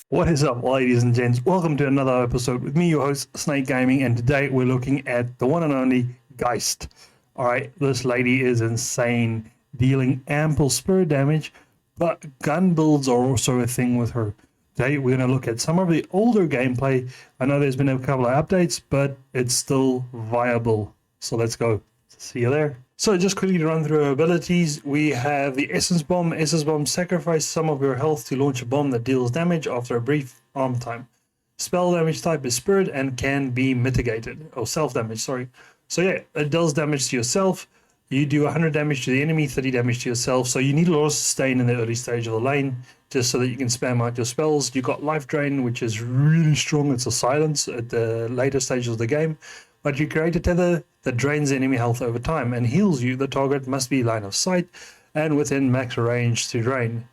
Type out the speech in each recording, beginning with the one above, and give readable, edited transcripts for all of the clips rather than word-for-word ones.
What is up, ladies and gents? Welcome to another episode with me, your host, Snakegaming, and today we're looking at the one and only Geist. Alright, this lady is insane, dealing ample spirit damage, but gun builds are also a thing with her. Today we're going to look at some of the older gameplay. I know there's been a couple of updates, but it's still viable. So let's go. See you there. So just quickly to run through our abilities, we have the Essence Bomb. Essence Bomb sacrifice some of your health to launch a bomb that deals damage after a brief arm time. Spell damage type is Spirit and can be mitigated. Oh, self-damage, sorry. So yeah, it does damage to yourself. You do 100 damage to the enemy, 30 damage to yourself. So you need a lot of sustain in the early stage of the lane, just so that you can spam out your spells. You got Life Drain, which is really strong. It's a silence at the later stages of the game. But you create a tether that drains enemy health over time and heals you. The target must be line of sight and within max range to drain.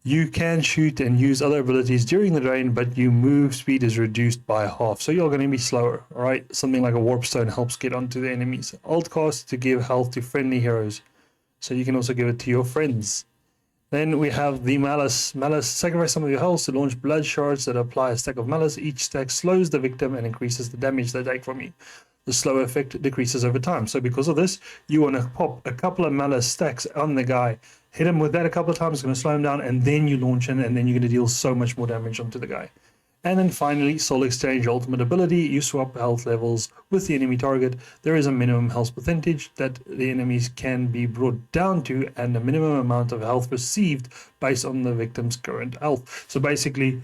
You can shoot and use other abilities during the drain, but your move speed is reduced by half, so you're going to be slower. Alright, something like a Warp Stone helps get onto the enemies. Alt cast to give health to friendly heroes, so you can also give it to your friends. Then we have the Malice. Malice, sacrifice some of your health to launch blood shards that apply a stack of Malice. Each stack slows the victim and increases the damage they take from you. The slow effect decreases over time. So because of this, you want to pop a couple of Malice stacks on the guy. Hit him with that a couple of times, it's going to slow him down, and then you launch in, and then you're going to deal so much more damage onto the guy. And then finally, Soul Exchange ultimate ability. You swap health levels with the enemy target. There is a minimum health percentage that the enemies can be brought down to, and a minimum amount of health received based on the victim's current health. So basically,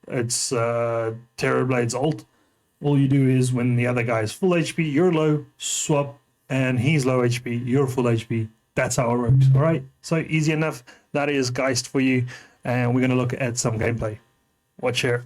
it's Terrorblade's ult. All you do is when the other guy is full HP, you're low, swap, and he's low HP, you're full HP. That's how it works. All right. So easy enough. That is Geist for you, and we're going to look at some gameplay. Watch here.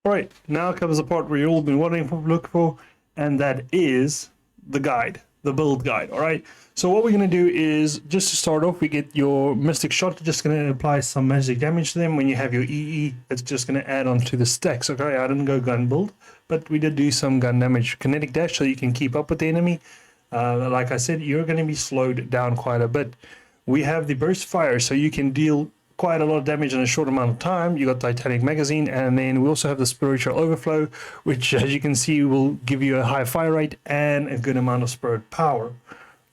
Alright, now comes the part where you've all been wanting to look for, and that is the guide, the build guide, alright? So what we're going to do is, just to start off, we get your Mystic Shot, just going to apply some magic damage to them. When you have your EE, it's just going to add on to the stacks, okay? I didn't go gun build, but we did do some gun damage. Kinetic Dash, so you can keep up with the enemy. Like I said, you're going to be slowed down quite a bit. We have the Burst Fire, so you can deal quite a lot of damage in a short amount of time. You got Titanic Magazine, and then we also have the Spiritual Overflow, which, as you can see, will give you a high fire rate and a good amount of spirit power.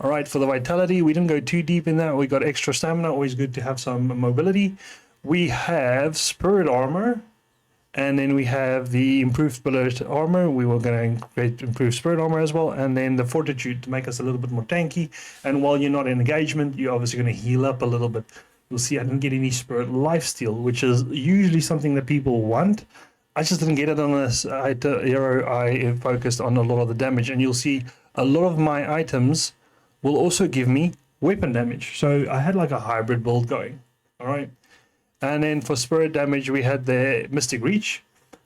All right, for the Vitality, we didn't go too deep in that. We got extra stamina, always good to have some mobility. We have Spirit Armor, and then we have the Improved Spirit Armor. We were going to create Improved Spirit Armor as well, and then the Fortitude to make us a little bit more tanky. And while you're not in engagement, you're obviously going to heal up a little bit. You'll see I didn't get any Spirit Lifesteal, which is usually something that people want. I just didn't get it on this hero. I focused on a lot of the damage, and you'll see a lot of my items will also give me weapon damage. So I had like a hybrid build going, all right? And then for spirit damage, we had the Mystic Reach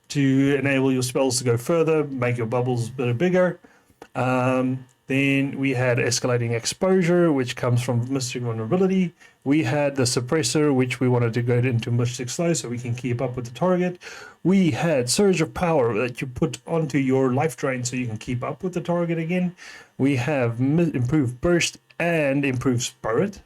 to enable your spells to go further, make your bubbles a bit bigger. Then we had Escalating Exposure, which comes from Mystic Vulnerability. We had the Suppressor, which we wanted to go into Mystic Slow so we can keep up with the target. We had Surge of Power that you put onto your Life Drain so you can keep up with the target again. We have Improved Burst and Improved Spirit.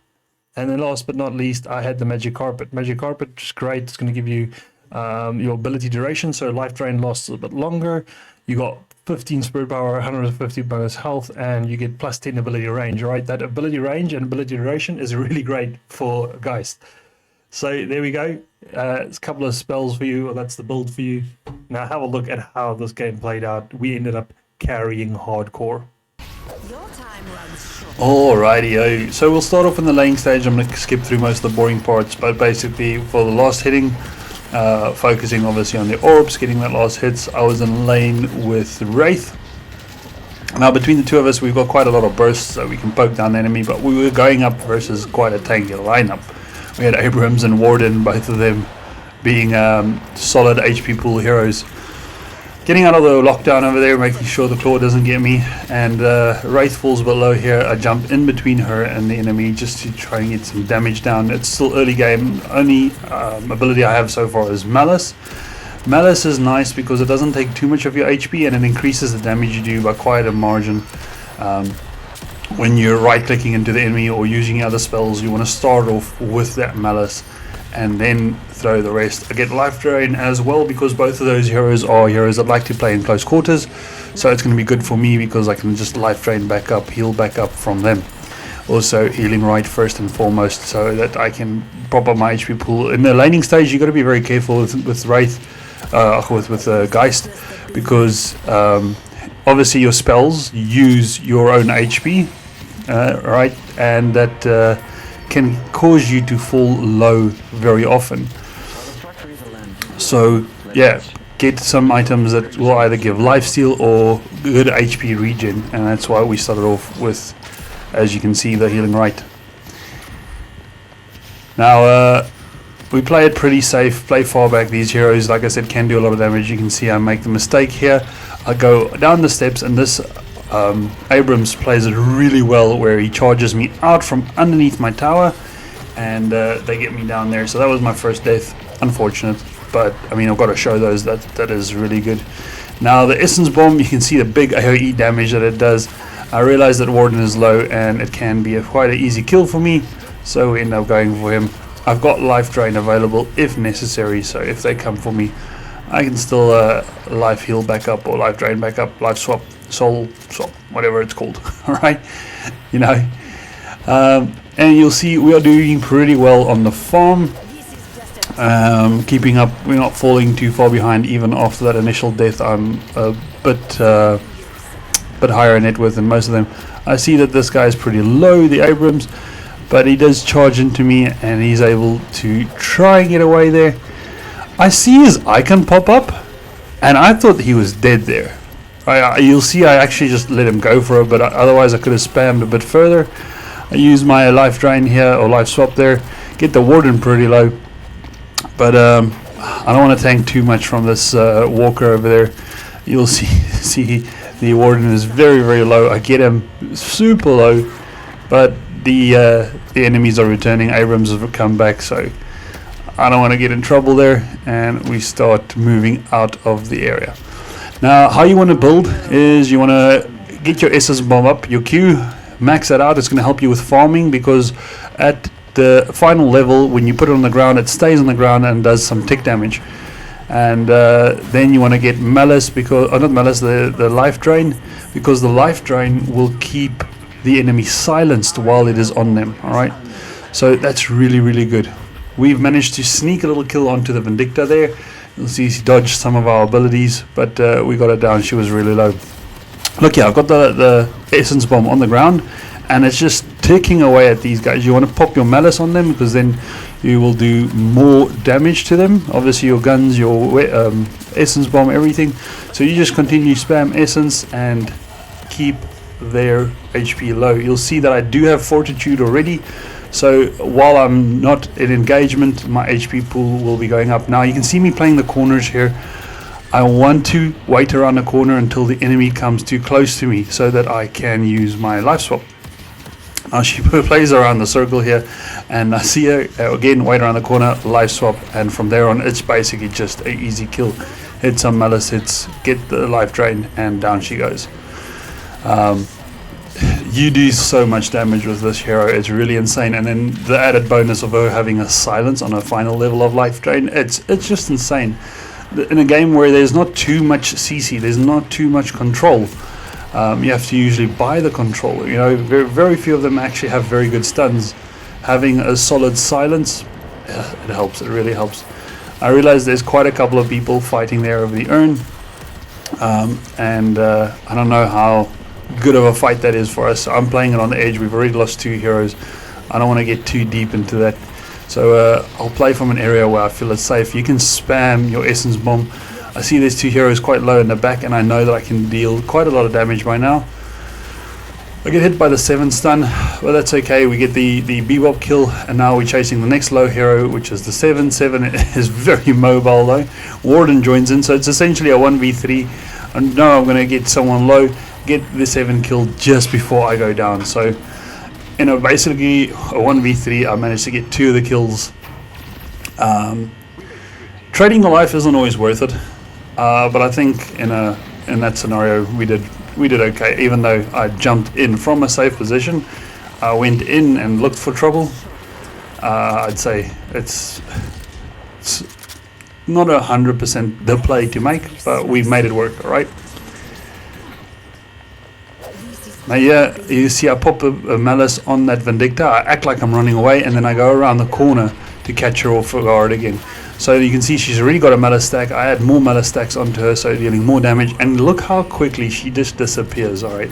And then last but not least, I had the Magic Carpet. Magic Carpet is great. It's going to give you your ability duration, so Life Drain lasts a bit longer. You got 15 spirit power, 150 bonus health, and you get plus 10 ability range, right? That ability range and ability duration is really great for Geist. So there we go. It's a couple of spells for you. That's the build for you. Now have a look at how this game played out. We ended up carrying hardcore. Alrighty, so we'll start off in the laying stage. I'm going to skip through most of the boring parts, but basically for the last hitting, focusing obviously on the orbs, getting that last hits. I was in lane with Wraith. Now between the two of us, we've got quite a lot of bursts, so we can poke down the enemy, but we were going up versus quite a tanky lineup. We had Abrams and Warden, both of them being solid HP pool heroes. Getting out of the lockdown over there, making sure the claw doesn't get me, and Wraith falls below here. I jump in between her and the enemy just to try and get some damage down. It's still early game. Only ability I have so far is Malice. Malice is nice because it doesn't take too much of your HP and it increases the damage you do by quite a margin. When you're right clicking into the enemy or using other spells, you want to start off with that Malice and then throw the rest. I get life drain as well because both of those heroes are heroes that like to play in close quarters, so it's going to be good for me because I can just life drain back up, heal back up from them. Also healing right first and foremost, so that I can prop up my HP pool. In the laning stage, you got to be very careful with Wraith, with Geist, because obviously your spells use your own HP, right, and that can cause you to fall low very often. So yeah, get some items that will either give lifesteal or good HP regen, and that's why we started off with, as you can see, the healing right. Now we play it pretty safe, play far back. These heroes, like I said, can do a lot of damage. You can see I make the mistake here. I go down the steps, and this Abrams plays it really well, where he charges me out from underneath my tower, and they get me down there. So that was my first death. Unfortunate, but I mean, I've got to show those that is really good. Now the Essence Bomb, you can see the big AoE damage that it does. I realize that Warden is low, and it can be quite an easy kill for me, so we end up going for him. I've got life drain available if necessary, so if they come for me, I can still life heal back up, or life drain back up, life swap, soul swap, whatever it's called. Alright, you know. And you'll see we are doing pretty well on the farm. Keeping up, we're not falling too far behind. Even after that initial death, I'm a bit higher net worth than most of them. I see that this guy is pretty low, the Abrams, but he does charge into me, and he's able to try and get away there. I see his icon pop up, and I thought he was dead there. You'll see I actually just let him go for it, but otherwise I could have spammed a bit further. I use my life drain here, or life swap there, get the Warden pretty low, but I don't want to tank too much from this walker over there. You'll see the Warden is very, very low. I get him super low, but the enemies are returning. Abrams have come back, so I don't want to get in trouble there, and we start moving out of the area. Now, how you want to build is you want to get your Essence Bomb up, your Q, max that out. It's going to help you with farming, because at the final level, when you put it on the ground, it stays on the ground and does some tick damage. And then you want to get Malice, because not Malice, the life drain, because the life drain will keep the enemy silenced while it is on them. Alright, so that's really, really good. We've managed to sneak a little kill onto the Vindicta there. You'll see she dodged some of our abilities, but we got her down. She was really low. Look here, I've got the Essence Bomb on the ground, and it's just ticking away at these guys. You want to pop your Malice on them, because then you will do more damage to them. Obviously your guns, your Essence Bomb, everything. So you just continue spam Essence and keep their HP low. You'll see that I do have Fortitude already, so while I'm not in engagement, my HP pool will be going up. Now you can see me playing the corners here. I want to wait around the corner until the enemy comes too close to me, so that I can use my life swap. Now she plays around the circle here, and I see her again, wait around the corner, life swap, and from there on it's basically just an easy kill. Hit some Malice hits, get the life drain, and down she goes. You do so much damage with this hero, it's really insane. And then the added bonus of her having a silence on her final level of life drain, it's just insane. In a game where there's not too much CC, there's not too much control, you have to usually buy the control. You know, very few of them actually have very good stuns. Having a solid silence, it helps, it really helps. I realize there's quite a couple of people fighting there over the urn, and I don't know how good of a fight that is for us. I'm playing it on the edge. We've already lost 2 heroes. I don't want to get too deep into that, so I'll play from an area where I feel it's safe. You can spam your Essence Bomb. I see there's 2 heroes quite low in the back, and I know that I can deal quite a lot of damage by now. I get hit by the 7 stun, but that's okay. We get the Bebop kill, and now we're chasing the next low hero, which is the 7. 7 is very mobile though. Warden joins in, so it's essentially a 1v3. I know I'm going to get someone low, get the 7 killed just before I go down. So in a basically a 1v3, I managed to get 2 of the kills. Trading the life isn't always worth it, but I think in that scenario we did okay. Even though I jumped in from a safe position, I went in and looked for trouble. I'd say it's not 100% the play to make, but we made it work, alright? Now here you see I pop a Malice on that Vindicta, I act like I'm running away, and then I go around the corner to catch her off guard again. So you can see she's already got a Malice stack. I add more Malice stacks onto her, so dealing more damage, and look how quickly she just disappears, alright?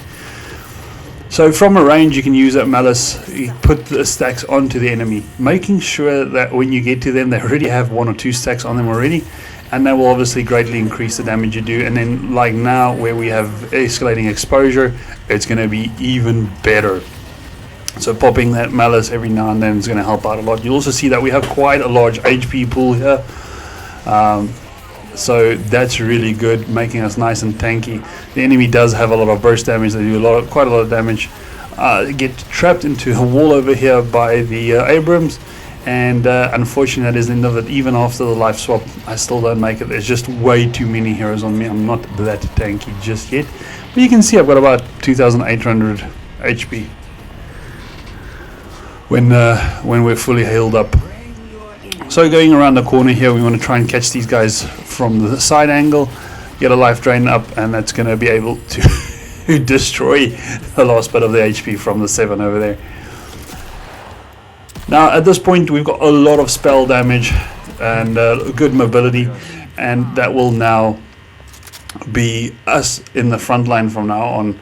So from a range you can use that Malice, you put the stacks onto the enemy, making sure that when you get to them they already have 1 or 2 stacks on them already, and that will obviously greatly increase the damage you do. And then like now where we have escalating exposure, it's going to be even better. So popping that Malice every now and then is going to help out a lot. You'll also see that we have quite a large HP pool here. So that's really good, making us nice and tanky. The enemy does have a lot of burst damage. They do quite a lot of damage. Get trapped into a wall over here by the Abrams, and unfortunately that is the end of it. Even after the life swap, I still don't make it. There's just way too many heroes on me. I'm not that tanky just yet. But you can see I've got about 2,800 HP when we're fully healed up. So going around the corner here, we want to try and catch these guys from the side angle, get a life drain up, and that's going to be able to destroy the last bit of the HP from the 7 over there. Now at this point we've got a lot of spell damage and good mobility, and that will now be us in the front line from now on.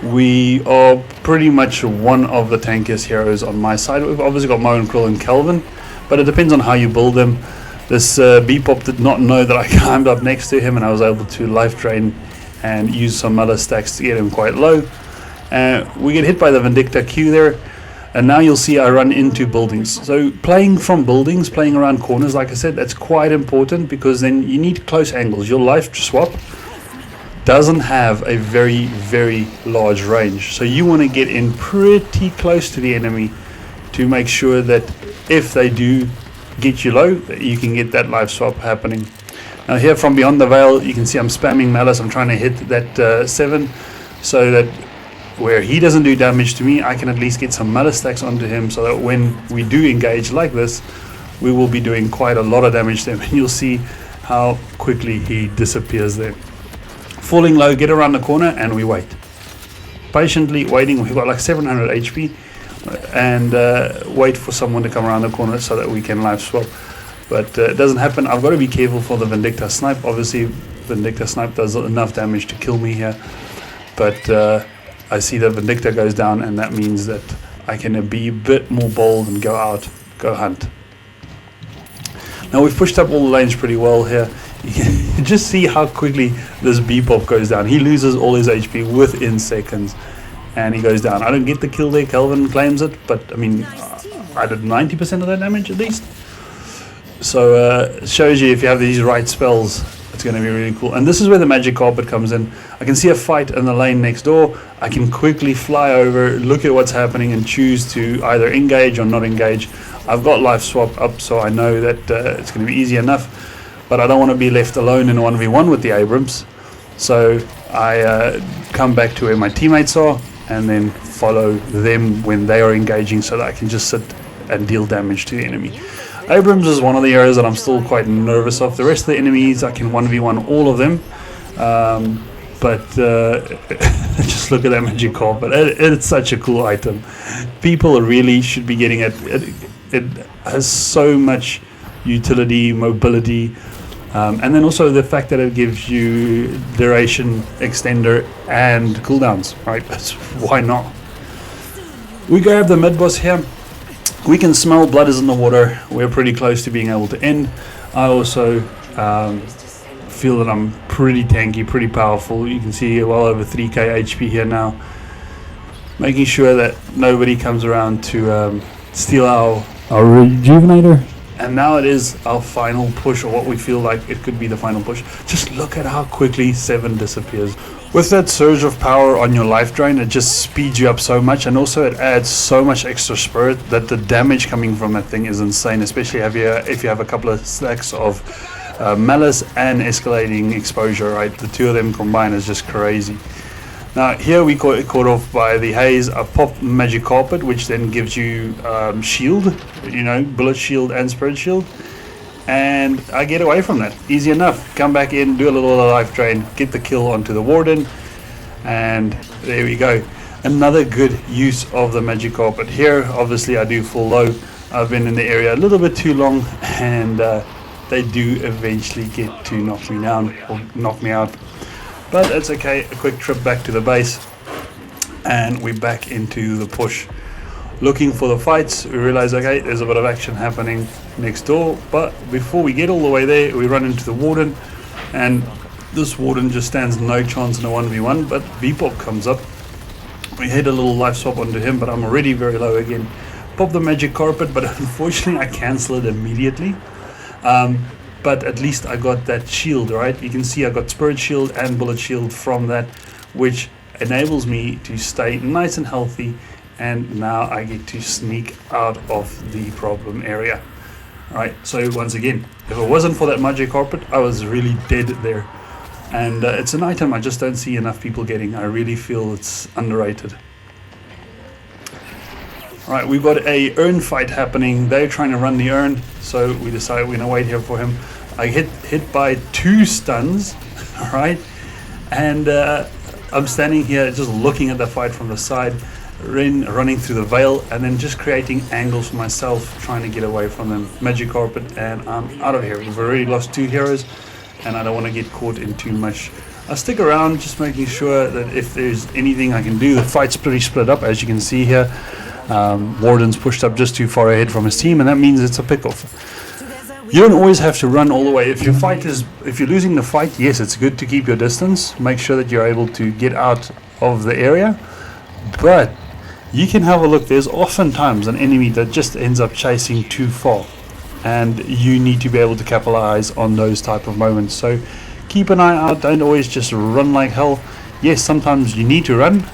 We are pretty much one of the tankiest heroes on my side. We've obviously got Mo and Krill and Kelvin, but it depends on how you build them. This Bebop did not know that I climbed up next to him, and I was able to life drain and use some Malice stacks to get him quite low. We get hit by the Vindicta Q there, and now you'll see I run into buildings. So playing from buildings, playing around corners, like I said, that's quite important, because then you need close angles. Your life swap doesn't have a very large range, so you want to get in pretty close to the enemy to make sure that if they do get you low, you can get that life swap happening. Now here from beyond the veil, you can see I'm spamming Malice. I'm trying to hit that 7, so that where he doesn't do damage to me, I can at least get some Malice stacks onto him, so that when we do engage like this, we will be doing quite a lot of damage to him, and you'll see how quickly he disappears there. Falling low, get around the corner, and we wait. Patiently waiting, we've got like 700 HP, and wait for someone to come around the corner so that we can life swap. But it doesn't happen. I've got to be careful for the Vindicta Snipe. Obviously Vindicta Snipe does enough damage to kill me here, but I see that Vindicta goes down, and that means that I can be a bit more bold and go out, go hunt. Now we've pushed up all the lanes pretty well here. You can just see how quickly this Bebop goes down. He loses all his HP within seconds, and he goes down. I don't get the kill there, Kelvin claims it, but I mean, I did 90% of that damage at least. So it shows you if you have these right spells, it's going to be really cool. And this is where the magic carpet comes in. I can see a fight in the lane next door. I can quickly fly over, look at what's happening, and choose to either engage or not engage. I've got life swap up, so I know that it's going to be easy enough. But I don't want to be left alone in a 1v1 with the Abrams. So I come back to where my teammates are, and then follow them when they are engaging, so that I can just sit and deal damage to the enemy. Abrams is one of the areas that I'm still quite nervous of. The rest of the enemies, I can 1v1 all of them. But just look at that magic carpet. It's such a cool item. People really should be getting it. It has so much utility, mobility, and then also the fact that it gives you duration extender and cooldowns, right? Why not? We grab the mid boss here. We can smell blood is in the water. We're pretty close to being able to end. I also feel that I'm pretty tanky, pretty powerful. You can see well over 3k HP here now. Making sure that nobody comes around to steal our rejuvenator. And now it is our final push, or what we feel like it could be the final push. Just look at how quickly 7 disappears. With that surge of power on your life drain, it just speeds you up so much, and also it adds so much extra spirit that the damage coming from that thing is insane, especially if you have a couple of stacks of Malice and escalating exposure, right? The two of them combined is just crazy. Now here we caught off by the haze. I pop magic carpet, which then gives you shield, you know, bullet shield and spirit shield, and I get away from that. Easy enough. Come back in, do a little life drain, get the kill onto the warden, and there we go. Another good use of the magic carpet. Here obviously I do full low. I've been in the area a little bit too long, and they do eventually get to knock me down or knock me out, but that's okay. A quick trip back to the base and we're back into the push, looking for the fights. We realize, okay, there's a bit of action happening next door, but before we get all the way there, we run into the warden, and this warden just stands no chance in a 1v1, but Bebop comes up. We hit a little life swap onto him, but I'm already very low again. Pop the magic carpet, but unfortunately I cancel it immediately. But at least I got that shield, right? You can see I got spirit shield and bullet shield from that, which enables me to stay nice and healthy, and now I get to sneak out of the problem area. Alright, so once again, if it wasn't for that magic carpet, I was really dead there. And it's an item I just don't see enough people getting. I really feel it's underrated. Alright, we've got a urn fight happening. They're trying to run the urn, so we decided we're gonna wait here for him. I hit by 2 stuns, alright, and I'm standing here just looking at the fight from the side, running through the veil, and then just creating angles for myself, trying to get away from them. Magic carpet, and I'm out of here. We've already lost 2 heroes, and I don't want to get caught in too much. I stick around, just making sure that if there's anything I can do. The fight's pretty split up, as you can see here. Warden's pushed up just too far ahead from his team, and that means it's a pick-off. You don't always have to run all the way. If you're losing the fight, yes, it's good to keep your distance. Make sure that you're able to get out of the area. But you can have a look. There's oftentimes an enemy that just ends up chasing too far, and you need to be able to capitalize on those type of moments. So keep an eye out. Don't always just run like hell. Yes, sometimes you need to run,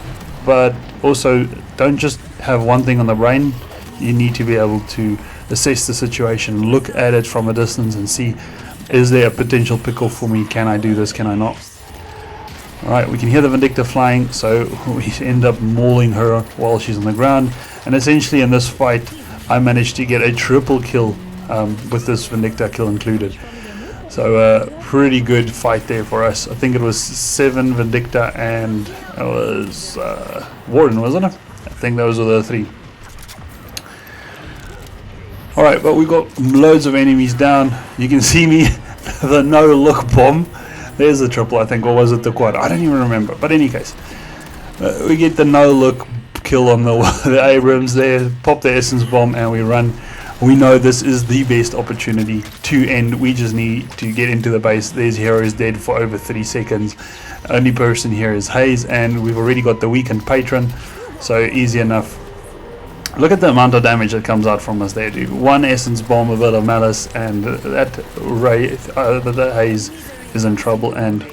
but also don't just have one thing on the brain. You need to be able to assess the situation, look at it from a distance, and see, is there a potential pickle for me? Can I do this? Can I not? Alright, we can hear the Vindicta flying, so we end up mauling her while she's on the ground. And essentially in this fight, I managed to get a triple kill with this Vindicta kill included. So pretty good fight there for us. I think it was 7 Vindicta and it was Warden, wasn't it? I think those were the 3. Alright, but we got loads of enemies down. You can see me, the no-look bomb. There's the triple, I think, or was it the quad? I don't even remember. But in any case, we get the no-look kill on the Abrams there, pop the essence bomb, and we run. We know this is the best opportunity to end. We just need to get into the base. There's heroes dead for over 30 seconds. Only person here is Haze, and we've already got the weakened patron, so easy enough. Look at the amount of damage that comes out from us there, dude. 1 essence bomb, a bit of malice, and the Haze is in trouble, and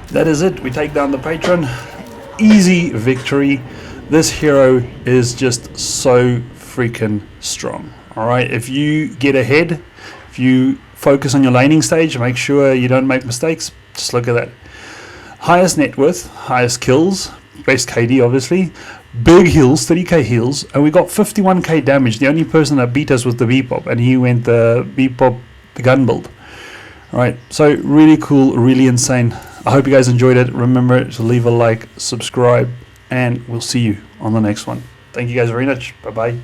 that is it. We take down the patron. Easy victory. This hero is just so freaking strong. Alright, if you get ahead, if you focus on your laning stage, make sure you don't make mistakes. Just look at that. Highest net worth, highest kills, best KD obviously, big heals, 30k heals, and we got 51k damage. The only person that beat us was the Bebop, and he went the Bebop gun build. Alright, so really cool, really insane. I hope you guys enjoyed it. Remember to leave a like, subscribe, and we'll see you on the next one. Thank you guys very much. Bye bye.